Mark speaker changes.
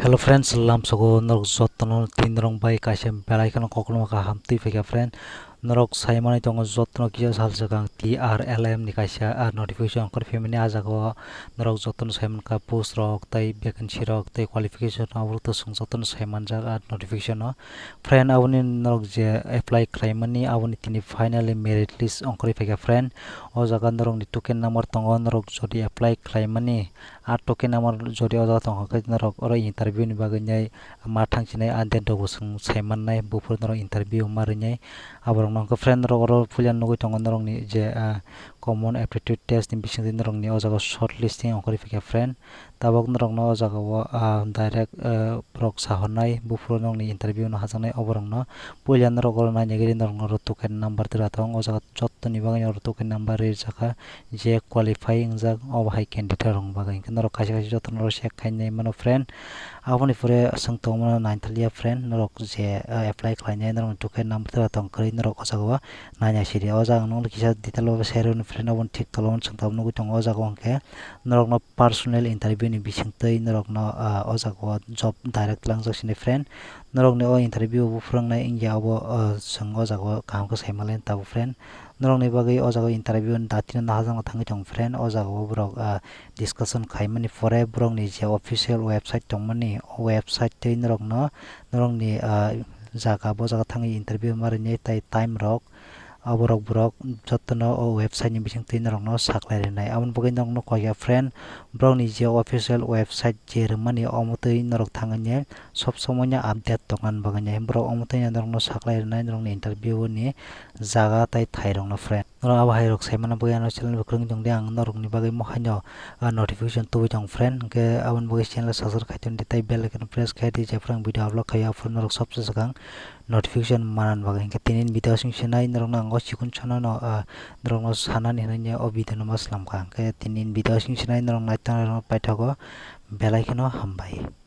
Speaker 1: Hello friends, salam sogo norok jotno tin rong bai kaisem belai kan kokno ka hamti fika friend norok saimani tongo jotno kisa saljakang TRLM ni kaisa notification kor femini ajago norok jotno saiman ka post rok tai vacancy rok tai qualification awur to sung jotno saiman jaga notification no friend awuni norok je apply kraimani awuni tini finally merit list ongkori fika friend o jaga norok ni token number tongo norok jodi apply kraimani token number jodi o jaga tongo kai norok oro interview ni bagui nyai ma thangchinai ande dogo sung saiman nai bufur norok interview marinyai aborok nongko friend rok oro pulian nugui tongo norok ni je common aptitude test ni bising norok ni o jaga shortlisting ongkori fika friend tabok norok no o jaga o direct prok sahonai bufur norok ni interview no hajaknai oborok no pulian norok oro nainagiri norok no token number tera tong o jaga jotto ni bagui oro token number rijaka je qualify ingjak obo hai candidate rok bagui norok kaisa kaisa jotto norok sek khainai mano friend aboni pore asang tongmano naintalia friend norok je apply khlainai norok token number tera tong kri norok o jaga o naina siri o jaga nong kisa detail o share ni friend abon thik tolon sangtam nugui tongo o jaga hongke norok no personal interview ni bisingtwi norok no o jaga o job direct langjak sini friend norok ni o interview bo phrangnai ingya abo sung o jaga o kaham khe saimalain tabo friend norok ni bagui o jaga interview dati no hajang thangui tong friend o jaga o borok discussion khaimani pore borok ni je official website tongmani o website twi norok no norok ni jaga bo jaga thangui interview marinai tai time rok borok jottono o website ni bisingtwi norok no saklai rinai aboni bagui norok no koiya friend borok ni je official website je rwmani omotwi norok thangani sob somoi no update tongan bagui borok omotwi norok no saklai rinai norok ni interview ni jaga tai thai rok no friend norok abo hai rok saimano bagui ano channel kwrwng tongde ang norok ni bagui mohaino notification tubuui tong friend hingke aboni bagui channel subscribe khaiton tai bell icon press khai di je phrang video upload khai upload norok sobse sakang notification manan bagui hingke tinin video singsinai norok no ango sikun chana no norok no sanani hinai o video no maslam ka hingke tinin video singsinai norok naitong paithago bell icon o hambai।